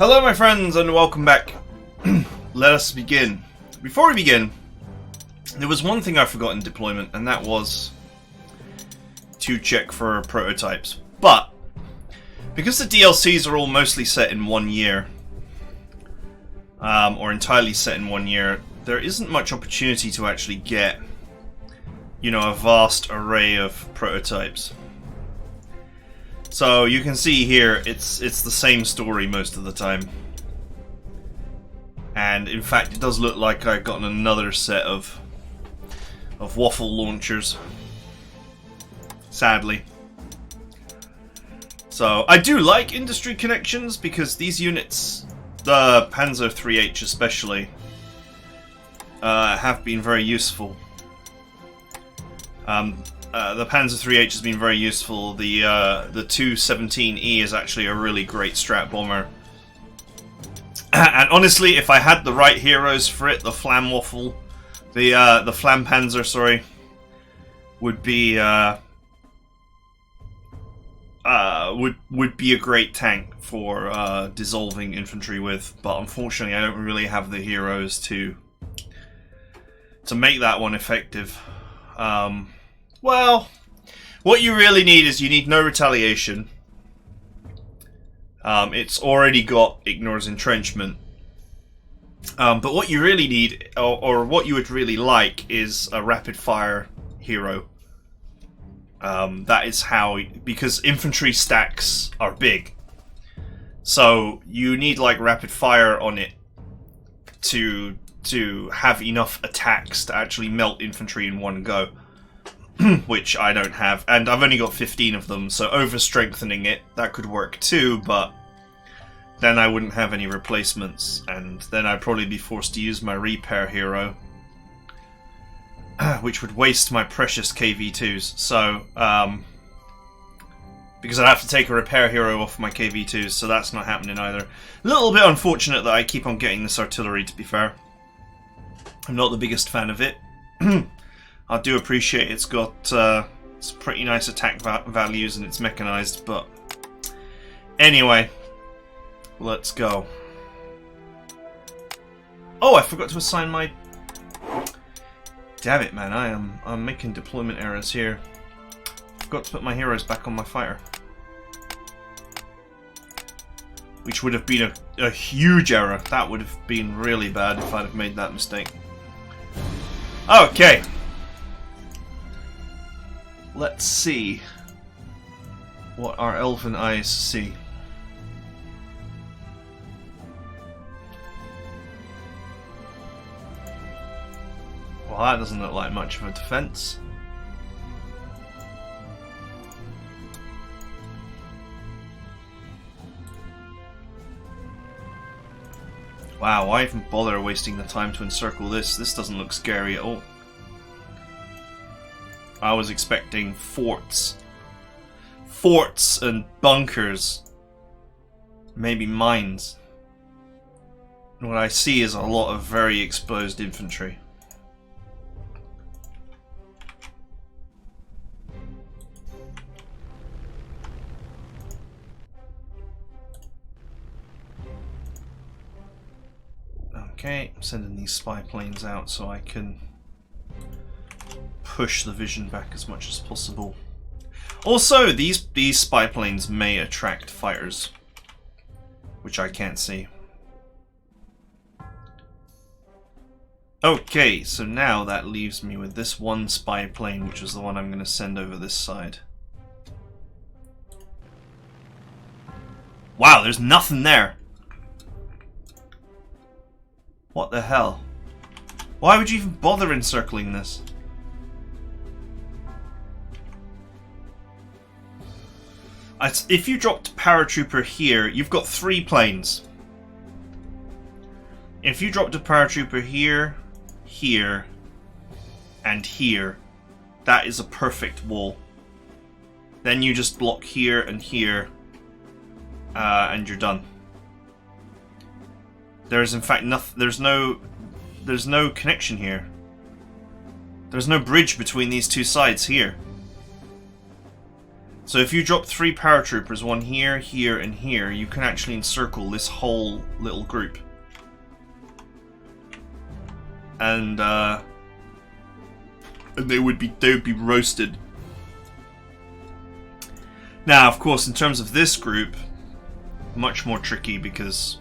Hello my friends and welcome back. Let us begin. Before we begin, there was one thing I forgot in deployment, and that was to check for prototypes. But because the DLCs are all mostly set in 1 year, or entirely set in 1 year, there isn't much opportunity to actually get, you know, a vast array of prototypes. So you can see here, it's the same story most of the time. And in fact, it does look like I've gotten another set of waffle launchers. Sadly. So I do like industry connections because these units, the Panzer 3H especially, have been very useful. The Panzer 3H has been very useful. The 217E is actually a really great strat bomber. And honestly, if I had the right heroes for it, the Flam Waffle, the Flam Panzer, sorry, would be a great tank for dissolving infantry with. But unfortunately, I don't really have the heroes to make that one effective. Well, what you really need is you need no retaliation. It's already got ignores entrenchment. But what you really need, or what you would really like, is a rapid fire hero. That is how, because infantry stacks are big. So you need like rapid fire on it to have enough attacks to actually melt infantry in one go. Which I don't have, and I've only got 15 of them, so over-strengthening it, that could work too, but then I wouldn't have any replacements, and then I'd probably be forced to use my repair hero, which would waste my precious KV2s, so, because I'd have to take a repair hero off my KV2s, so that's not happening either. A little bit unfortunate that I keep on getting this artillery, to be fair. I'm not the biggest fan of it. I do appreciate it's got some pretty nice attack values and it's mechanized, but anyway, let's go. Oh, I forgot to assign my... Damn it, man! I'm making deployment errors here. Forgot to put my heroes back on my fighter, which would have been a huge error. That would have been really bad if I'd have made that mistake. Okay. Let's see what our elven eyes see. Well, that doesn't look like much of a defense. Wow, why even bother wasting the time to encircle this? This doesn't look scary at all. I was expecting forts. Forts and bunkers. Maybe mines. And what I see is a lot of very exposed infantry. Okay, I'm sending these spy planes out so I can push the vision back as much as possible. Also, these spy planes may attract fighters, which I can't see. Okay, so now that leaves me with this one spy plane, which is the one I'm going to send over this side. Wow, there's nothing there! What the hell? Why would you even bother encircling this? If you dropped paratrooper here, you've got 3 planes. If you dropped a paratrooper here, here, and here, that is a perfect wall. Then you just block here and here, and you're done. There is in fact nothing. There's no connection here. There's no bridge between these two sides here. So if you drop 3 paratroopers, one here, here, and here, you can actually encircle this whole little group. And they would be roasted. Now, of course, in terms of this group, much more tricky because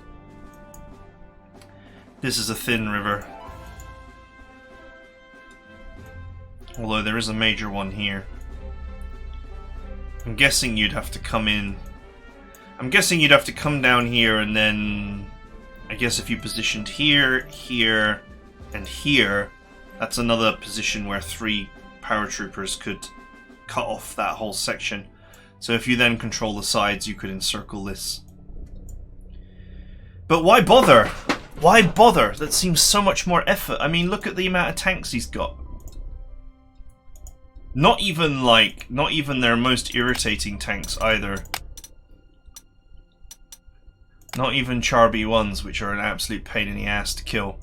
this is a thin river. Although there is a major one here. I'm guessing you'd have to come in. I'm guessing you'd have to come down here and then... I guess if you positioned here, here, and here, that's another position where 3 paratroopers could cut off that whole section. So if you then control the sides, you could encircle this. But why bother? Why bother? That seems so much more effort. I mean, look at the amount of tanks he's got. Not even their most irritating tanks either. Not even Char B1s, which are an absolute pain in the ass to kill.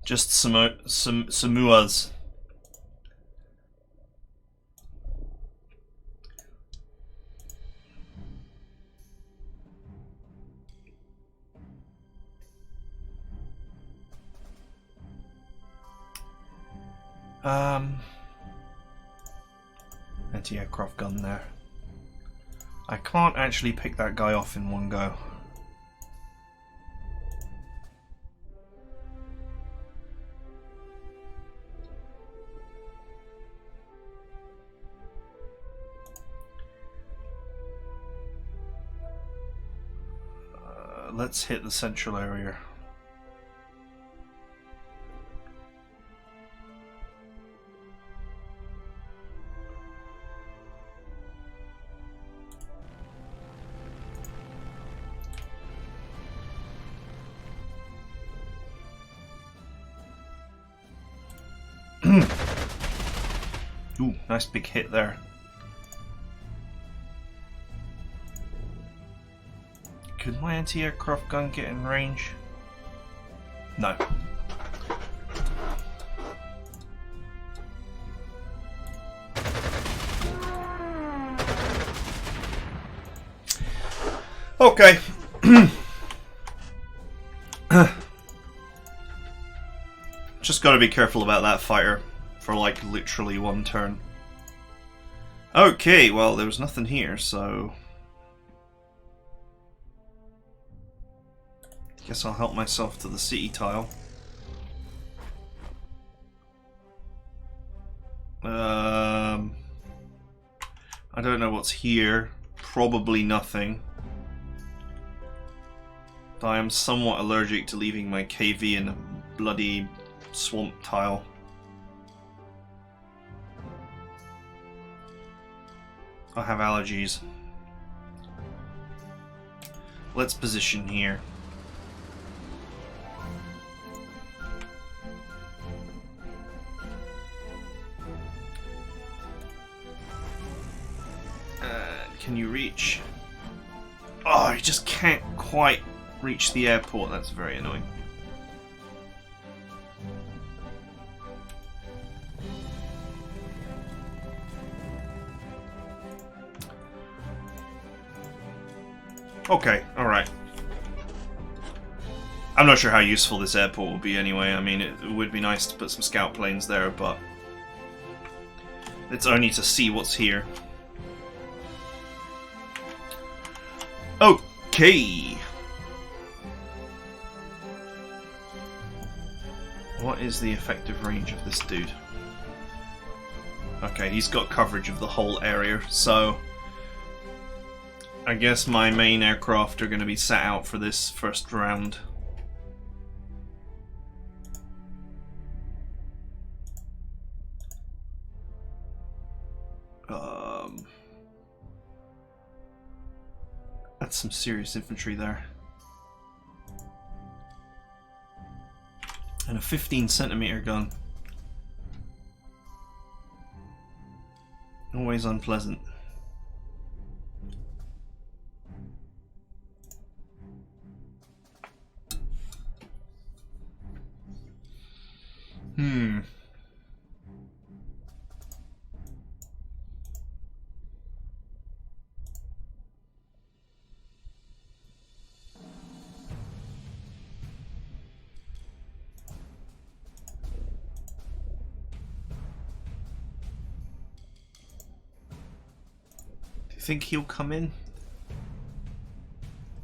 Just Samuas. Anti-aircraft gun there. I can't actually pick that guy off in one go. Let's hit the central area. Ooh, nice big hit there. Could my anti-aircraft gun get in range? No. Okay. Just gotta be careful about that fighter for like literally one turn. Okay, well there was nothing here, so guess I'll help myself to the city tile. I don't know what's here. Probably nothing. I am somewhat allergic to leaving my KV in a bloody swamp tile. I have allergies. Let's position here. Can you reach? Oh, I just can't quite reach the airport. That's very annoying. Okay, alright. I'm not sure how useful this airport will be anyway. I mean, it would be nice to put some scout planes there, but it's only to see what's here. Okay. What is the effective range of this dude? Okay, he's got coverage of the whole area, so I guess my main aircraft are going to be sat out for this first round. That's some serious infantry there. And a 15cm gun. Always unpleasant. think he'll come in.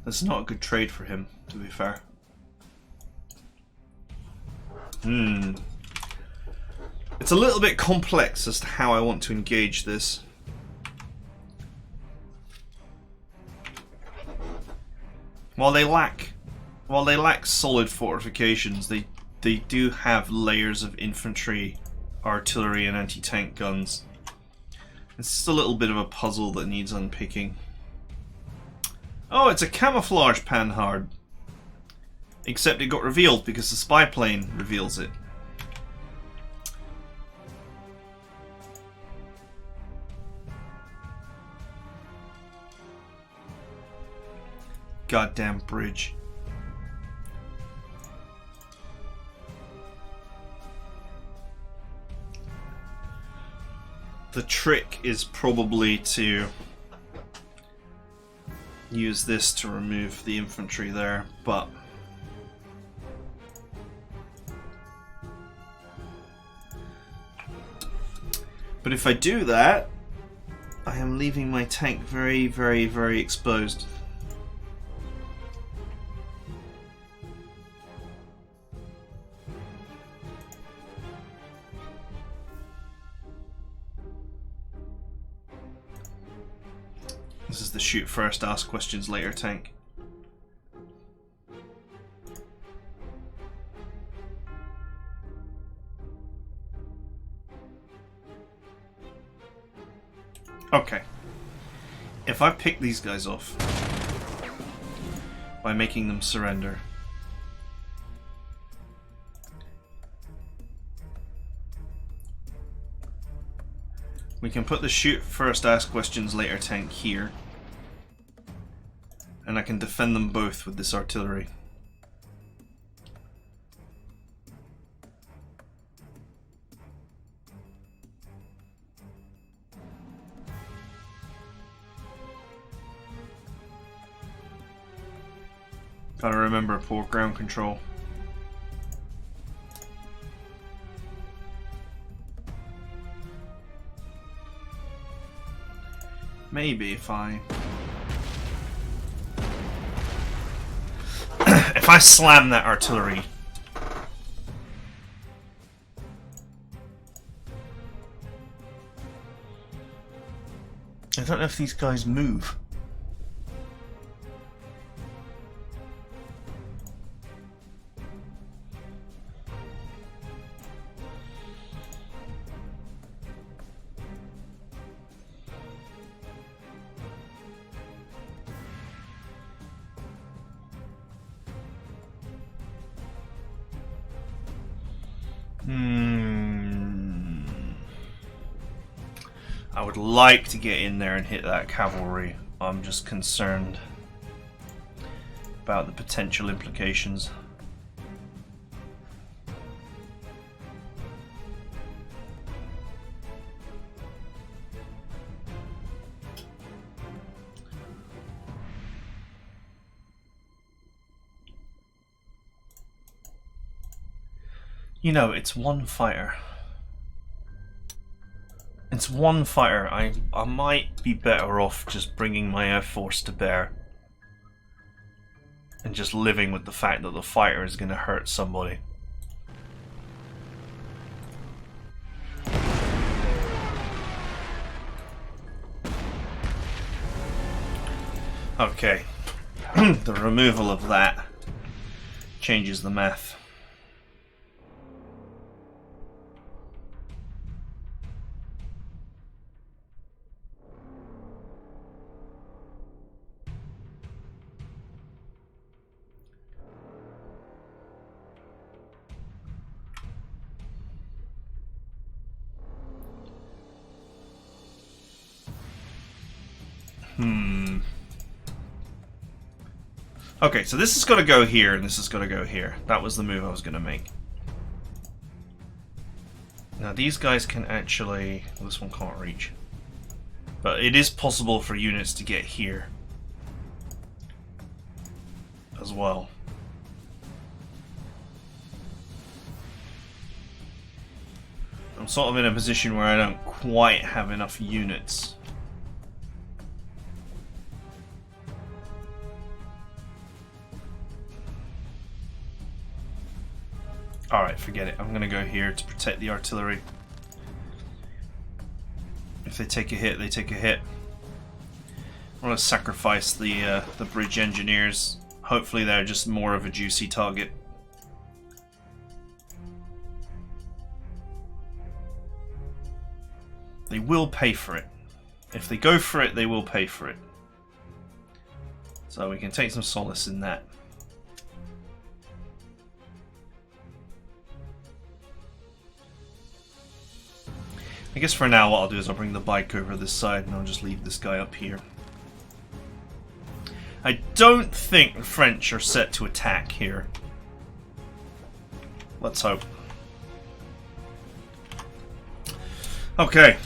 That's not a good trade for him, to be fair. It's a little bit complex as to how I want to engage this. While they lack solid fortifications, they do have layers of infantry, artillery, and anti-tank guns. It's just a little bit of a puzzle that needs unpicking. Oh, it's a camouflage panhard. Except it got revealed because the spy plane reveals it. Goddamn bridge. The trick is probably to use this to remove the infantry there, but if I do that, I am leaving my tank very, very, very exposed. This is the shoot first, ask questions later tank. Okay. If I pick these guys off by making them surrender, we can put the shoot first, ask questions later tank here, and I can defend them both with this artillery. Gotta remember poor ground control. Maybe if I if I slam that artillery, I don't know if these guys move. I would like to get in there and hit that cavalry. I'm just concerned about the potential implications. You know, it's one fighter. It's one fighter. I might be better off just bringing my air force to bear and just living with the fact that the fighter is going to hurt somebody. Okay. The removal of that changes the math. Okay, so this is going to go here, and this is going to go here. That was the move I was going to make. Now these guys can actually... Well, this one can't reach. But it is possible for units to get here as well. I'm sort of in a position where I don't quite have enough units Alright, forget it. I'm gonna go here to protect the artillery. If they take a hit, they take a hit. I'm gonna sacrifice the bridge engineers. Hopefully they're just more of a juicy target. They will pay for it. If they go for it, they will pay for it. So we can take some solace in that. I guess for now what I'll do is I'll bring the bike over this side and I'll just leave this guy up here. I don't think the French are set to attack here. Let's hope. Okay.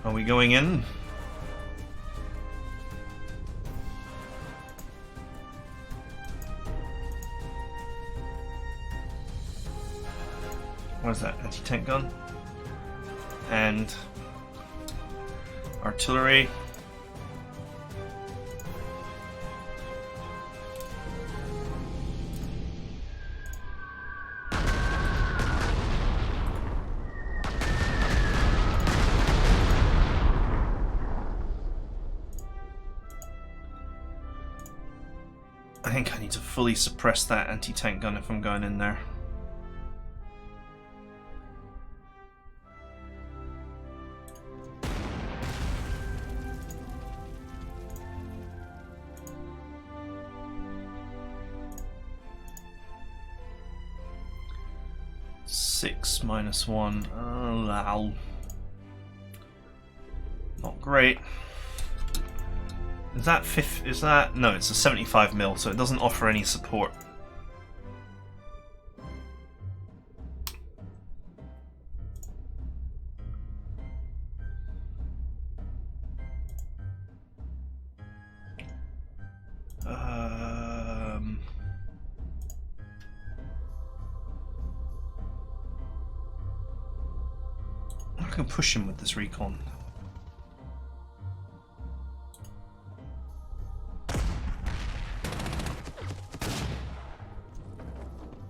Are we going in? What is that? Anti-tank gun? And artillery. I think I need to fully suppress that anti-tank gun if I'm going in there. -1. Allow. Not great. Is that fifth? Is that no? It's a 75mm, so it doesn't offer any support. I can push him with this recon.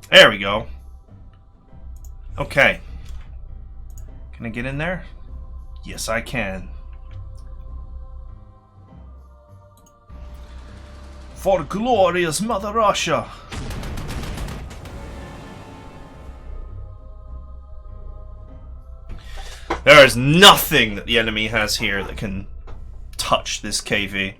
There we go. Okay. Can I get in there? Yes, I can. For glorious Mother Russia! There is nothing that the enemy has here that can touch this KV.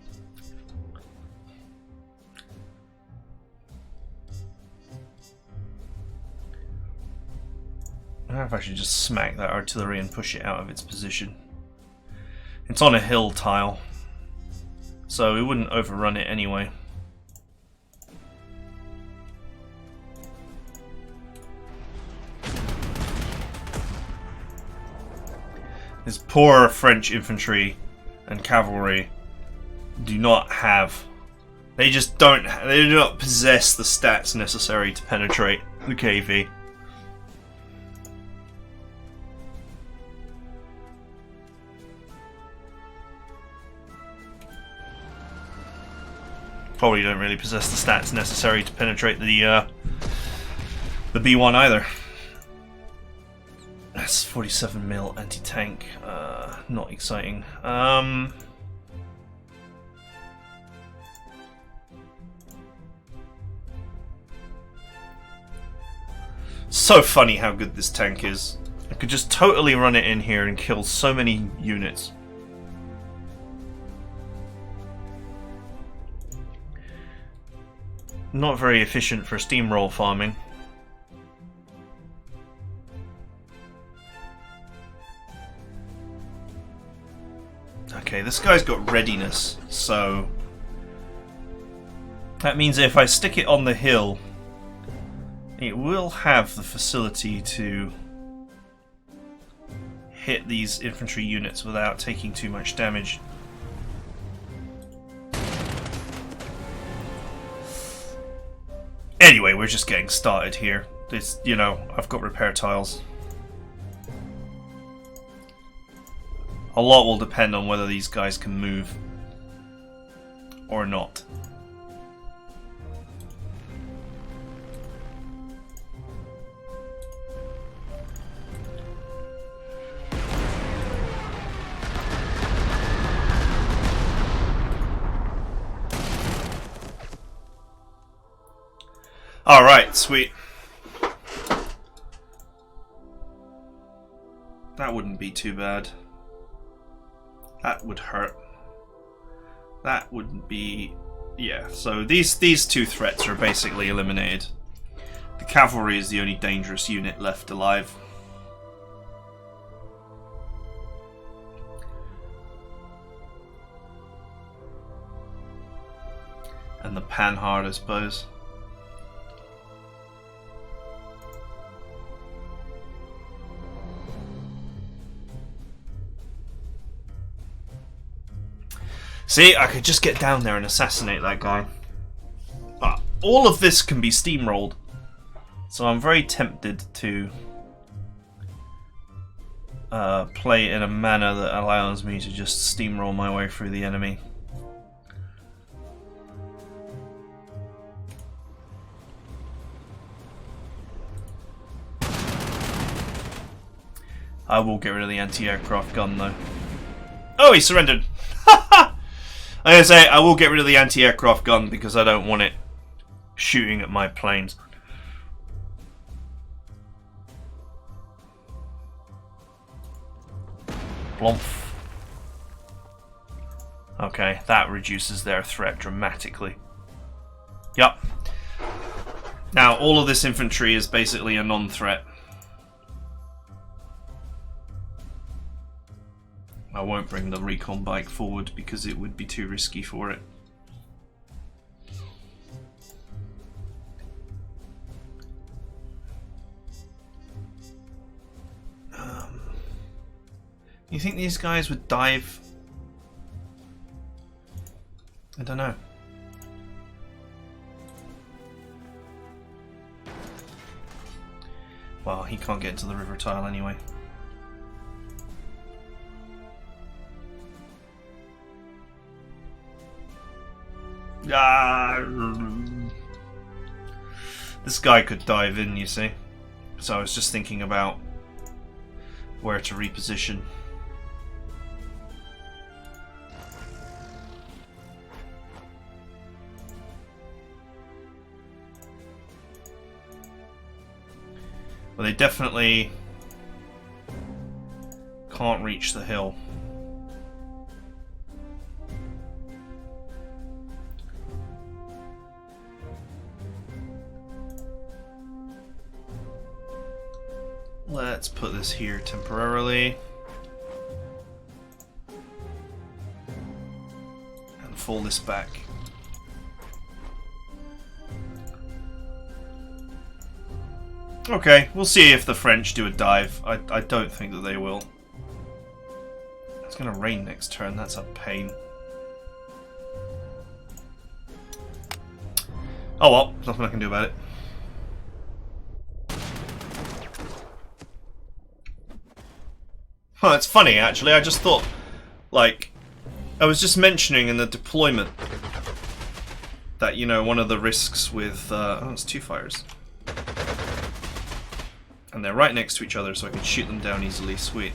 I don't know if I should just smack that artillery and push it out of its position. It's on a hill tile, so we wouldn't overrun it anyway. This poor French infantry and cavalry do not have... They just don't... They do not possess the stats necessary to penetrate the KV. Probably don't really possess the stats necessary to penetrate the B1 either. That's 47mm anti-tank. Not exciting. So funny how good this tank is. I could just totally run it in here and kill so many units. Not very efficient for steamroll farming. Okay, this guy's got readiness, so that means if I stick it on the hill, it will have the facility to hit these infantry units without taking too much damage. Anyway, we're just getting started here. This, you know, I've got repair tiles. A lot will depend on whether these guys can move or not. Alright, sweet. That wouldn't be too bad. That would hurt. That wouldn't be... Yeah, so these two threats are basically eliminated. The cavalry is the only dangerous unit left alive. And the Panhard, I suppose. See, I could just get down there and assassinate that guy. But all of this can be steamrolled. So I'm very tempted to play in a manner that allows me to just steamroll my way through the enemy. I will get rid of the anti-aircraft gun though. Oh, he surrendered! I'm going to say, I will get rid of the anti-aircraft gun because I don't want it shooting at my planes. Blomph. Okay, that reduces their threat dramatically. Yup. Now, all of this infantry is basically a non-threat. I won't bring the recon bike forward because it would be too risky for it. You think these guys would dive? I don't know. Well, he can't get into the river tile anyway. This guy could dive in, you see. So I was just thinking about where to reposition. Well, they definitely can't reach the hill. Let's put this here temporarily. And fall this back. Okay, we'll see if the French do a dive. I don't think that they will. It's going to rain next turn, that's a pain. Oh well, there's nothing I can do about it. Oh, it's funny actually, I just thought, like, I was just mentioning in the deployment that, you know, one of the risks with, oh, it's two fires. And they're right next to each other so I can shoot them down easily, sweet.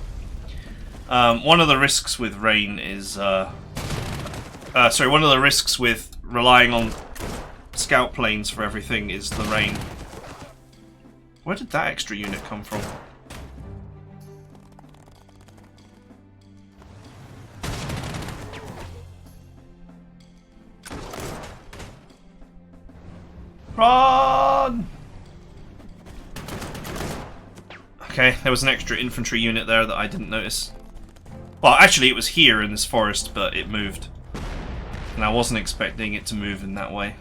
One of the risks with rain is, one of the risks with relying on scout planes for everything is the rain. Where did that extra unit come from? Run! Okay, there was an extra infantry unit there that I didn't notice. Well, actually it was here in this forest, but it moved. And I wasn't expecting it to move in that way.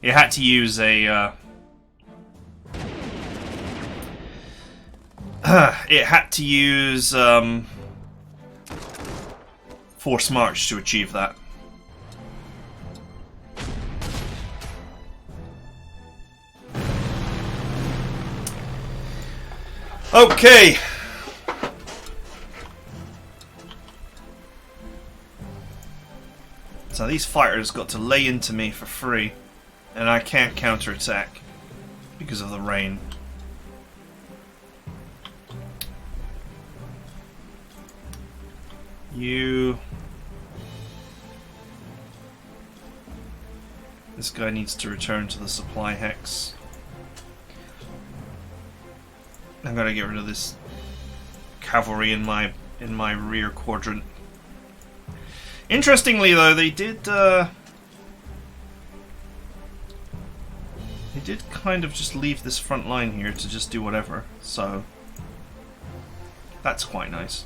It had to use a... it had to use... force march to achieve that. Okay. So these fighters got to lay into me for free, and I can't counterattack because of the rain. This guy needs to return to the supply hex. I'm gonna get rid of this cavalry in my rear quadrant. Interestingly, though, they did kind of just leave this front line here to just do whatever. So that's quite nice.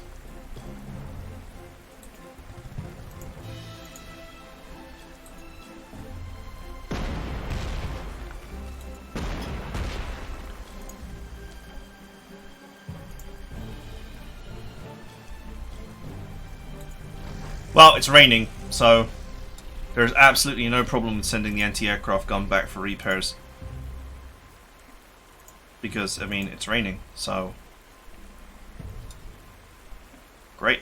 Well, it's raining, so there's absolutely no problem with sending the anti-aircraft gun back for repairs. Because, I mean, it's raining, so... Great.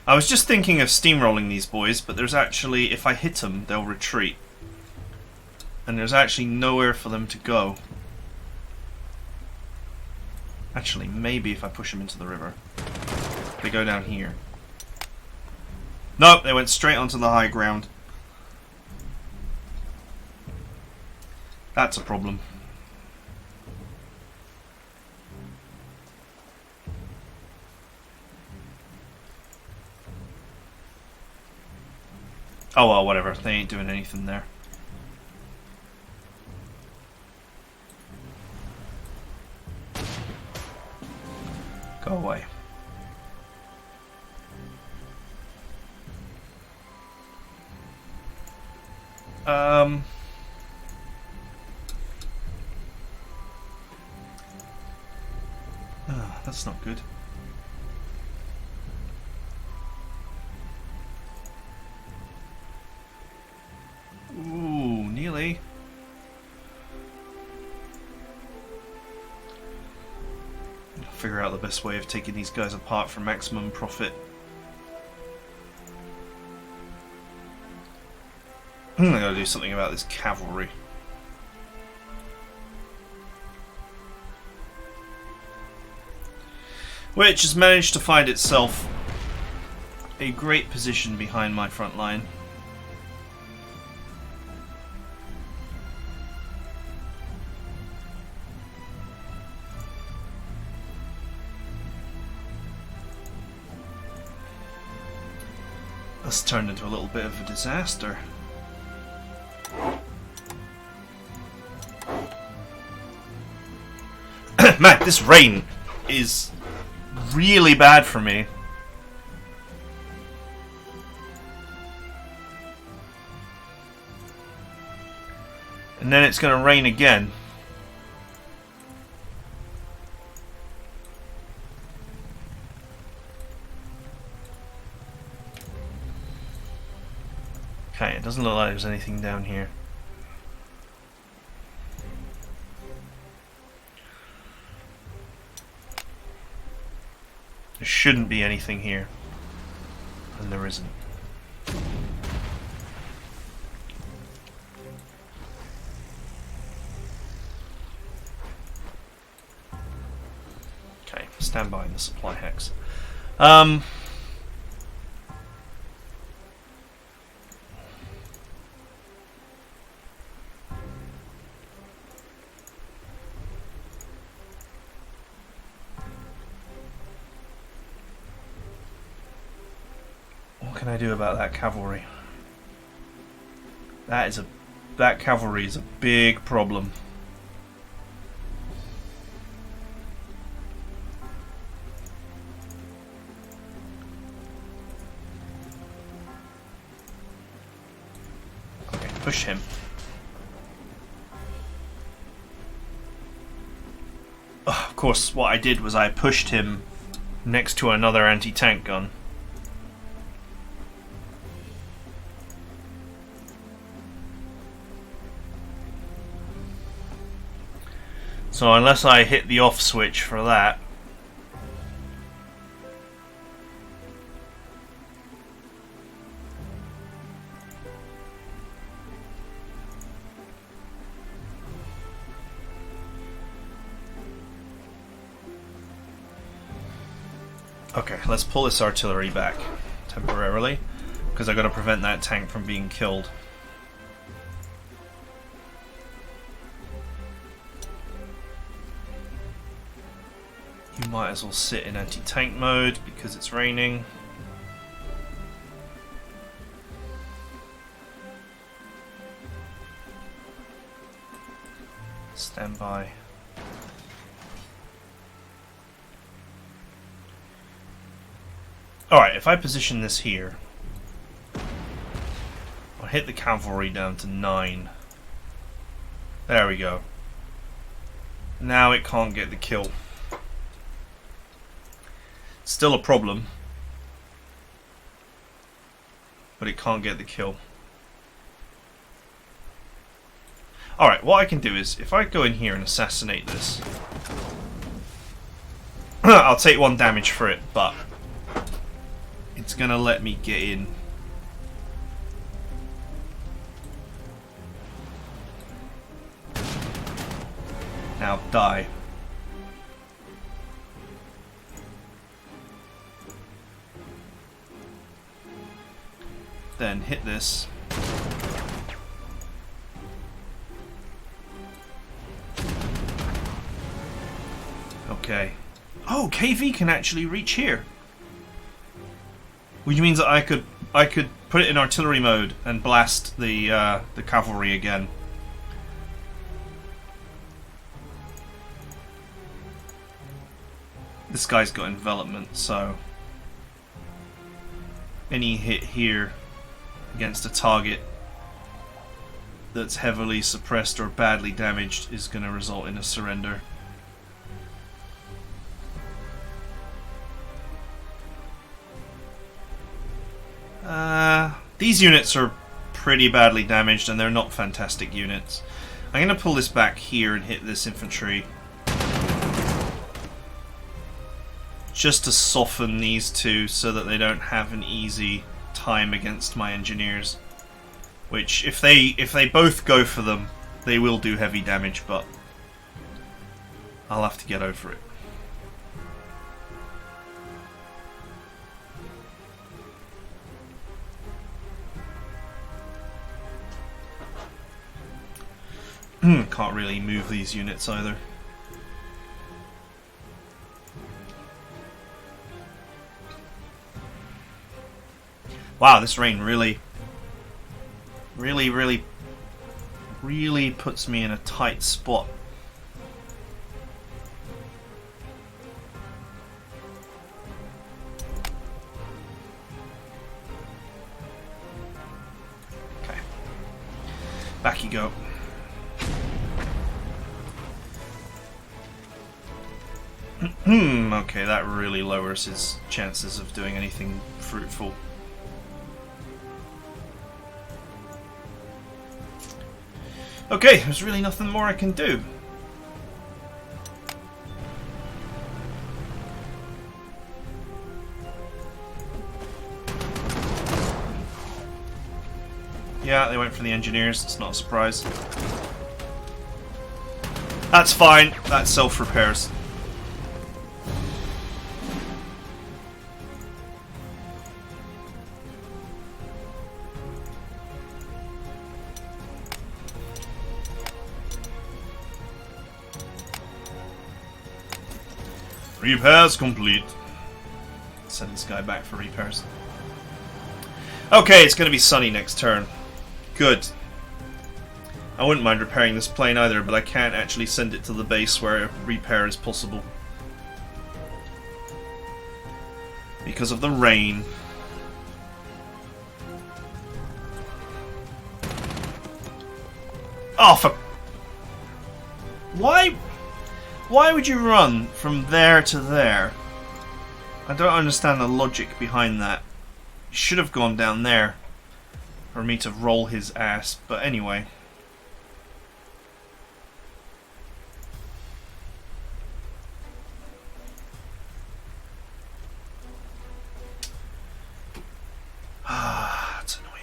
I was just thinking of steamrolling these boys, but there's actually, if I hit them, they'll retreat. And there's actually nowhere for them to go. Actually, maybe if I push them into the river. They go down here. Nope, they went straight onto the high ground. That's a problem. Oh well, whatever. They ain't doing anything there. Go away. That's not good. Ooh, nearly. Figure out the best way of taking these guys apart for maximum profit. I gotta do something about this cavalry. Which has managed to find itself a great position behind my front line. That's turned into a little bit of a disaster. Man, this rain is really bad for me. And then it's going to rain again. Okay, it doesn't look like there's anything down here. There shouldn't be anything here, and there isn't. Okay, stand by in the supply hex. What can I do about that cavalry? That cavalry is a big problem. Okay, push him. Of course, what I did was I pushed him next to another anti-tank gun. So unless I hit the off switch for that, Okay, let's pull this artillery back temporarily, because I got to prevent that tank from being killed. You might as well sit in anti-tank mode because it's raining. Stand by. Alright, if I position this here, I'll hit the cavalry down to 9. There we go. Now it can't get the kill. Still a problem, but it can't get the kill. Alright, what I can do is, if I go in here and assassinate this, I'll take 1 damage for it, but it's gonna let me get in. Now die. Then hit this. Okay. Oh, KV can actually reach here. Which means that I could put it in artillery mode and blast the cavalry again. This guy's got envelopment, so any hit here against a target that's heavily suppressed or badly damaged is going to result in a surrender. These units are pretty badly damaged and they're not fantastic units. I'm going to pull this back here and hit this infantry just to soften these two so that they don't have an easy time against my engineers. Which, if they both go for them, they will do heavy damage, but I'll have to get over it. Can't really move these units either. Wow, this rain really puts me in a tight spot. Okay. Back you go. Okay, that really lowers his chances of doing anything fruitful. Okay, there's really nothing more I can do. Yeah, they went for the engineers, it's not a surprise. That's fine, that self-repairs. Repairs complete. Send this guy back for repairs. Okay, it's going to be sunny next turn. Good. I wouldn't mind repairing this plane either, but I can't actually send it to the base where a repair is possible. Because of the rain. Oh, for... Why would you run from there to there? I don't understand the logic behind that. You should have gone down there for me to roll his ass, but anyway. Ah, that's annoying.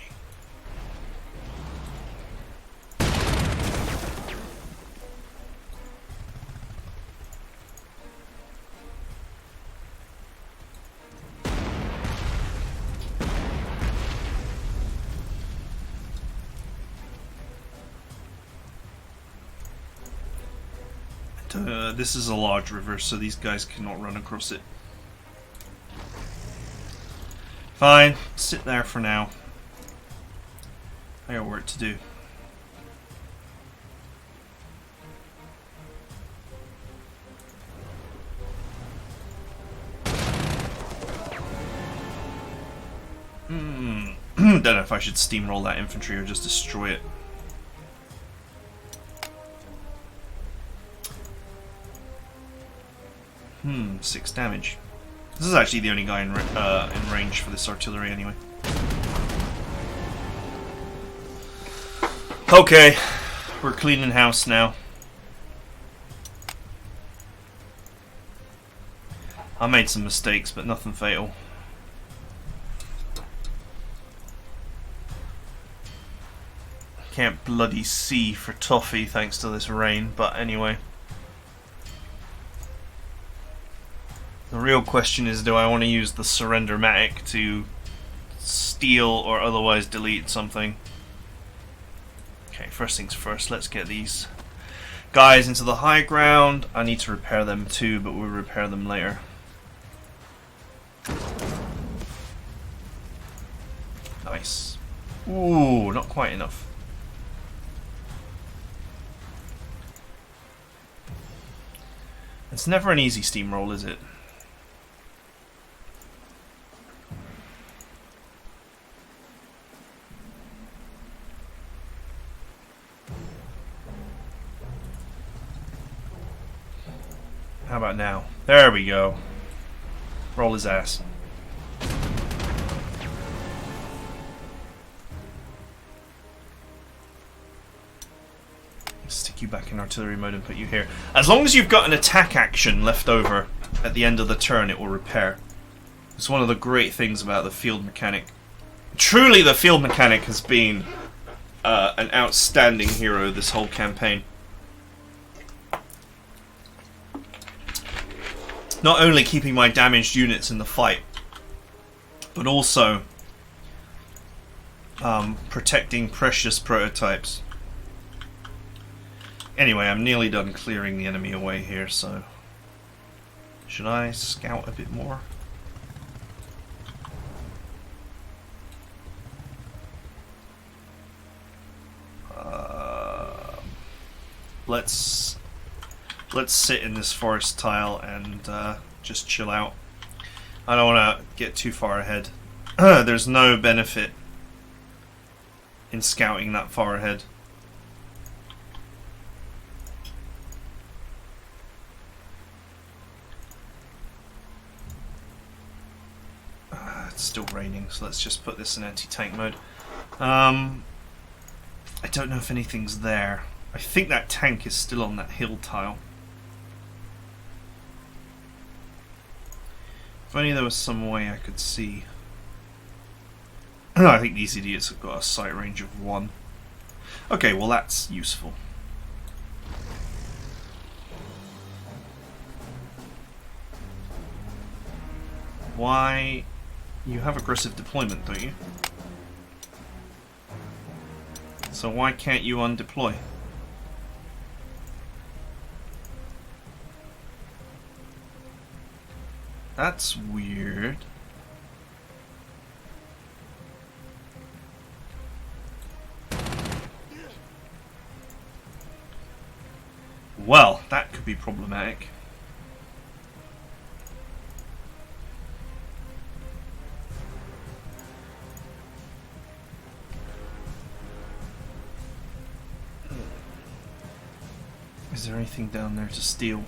This is a large river, so these guys cannot run across it. Fine, sit there for now. I got work to do. Don't know if I should steamroll that infantry or just destroy it. 6 damage. This is actually the only guy in range for this artillery anyway. Okay, we're cleaning house now. I made some mistakes, but nothing fatal. Can't bloody see for toffee thanks to this rain, but anyway. The real question is, do I want to use the surrender-matic to steal or otherwise delete something? Okay, first things first, let's get these guys into the high ground. I need to repair them too, but we'll repair them later. Nice. Ooh, not quite enough. It's never an easy steamroll, is it? How about now? There we go. Roll his ass. Stick you back in artillery mode and put you here. As long as you've got an attack action left over at the end of the turn, it will repair. It's one of the great things about the field mechanic. Truly, the field mechanic has been an outstanding hero this whole campaign. Not only keeping my damaged units in the fight, but also protecting precious prototypes. Anyway, I'm nearly done clearing the enemy away here, so... Should I scout a bit more? Let's sit in this forest tile and just chill out. I don't want to get too far ahead. There's no benefit in scouting that far ahead. It's still raining, so let's just put this in anti-tank mode. I don't know if anything's there. I think that tank is still on that hill tile. If only there was some way I could see. I think these idiots have got a sight range of 1. Okay, well that's useful. Why? You have aggressive deployment, don't you? So why can't you undeploy? That's weird. Well, that could be problematic. Is there anything down there to steal?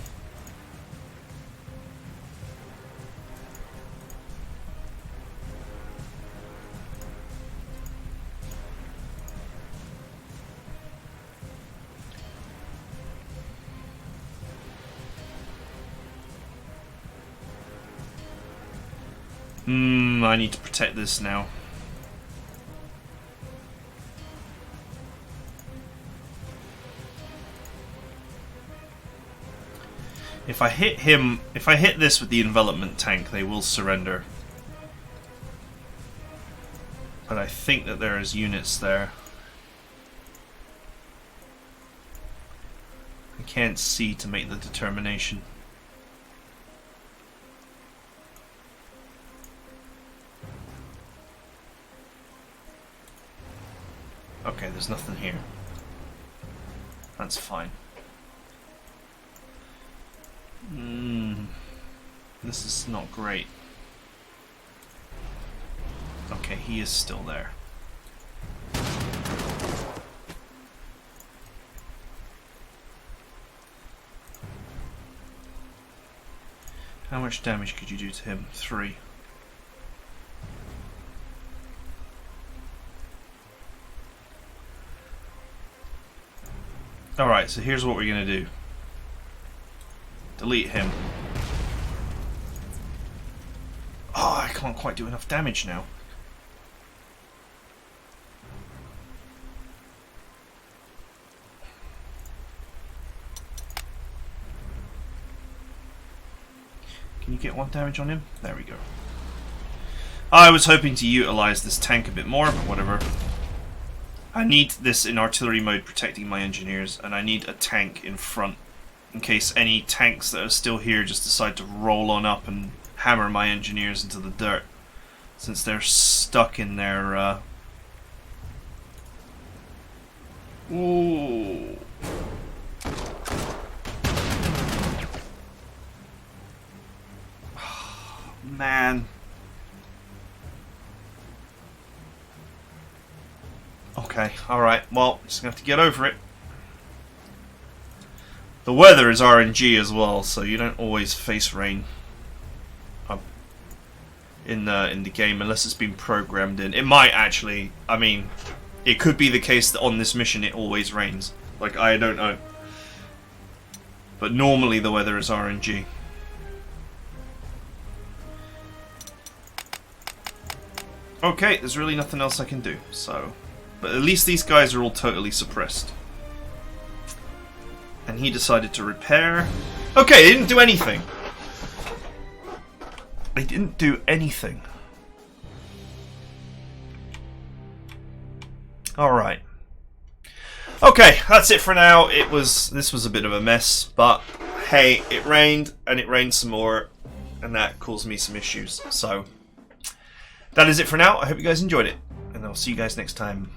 I need to protect this now. If I hit him, if I hit this with the envelopment tank, they will surrender. But I think that there is units there. I can't see to make the determination. Okay, there's nothing here. That's fine. This is not great. Okay, he is still there. How much damage could you do to him? 3. Alright, so here's what we're going to do. Delete him. Oh, I can't quite do enough damage now. Can you get 1 damage on him? There we go. I was hoping to utilize this tank a bit more, but whatever. I need this in artillery mode protecting my engineers, and I need a tank in front in case any tanks that are still here just decide to roll on up and hammer my engineers into the dirt, since they're stuck in their Ooh. Man. Okay, alright, well, just gonna have to get over it. The weather is RNG as well, so you don't always face rain in the game unless it's been programmed in. It might actually, I mean, it could be the case that on this mission it always rains. Like, I don't know. But normally the weather is RNG. Okay, there's really nothing else I can do, so... But at least these guys are all totally suppressed. And he decided to repair... Okay, they didn't do anything! They didn't do anything. Alright. Okay, that's it for now. This was a bit of a mess, but hey, it rained, and it rained some more, and that caused me some issues, so... That is it for now. I hope you guys enjoyed it, and I'll see you guys next time.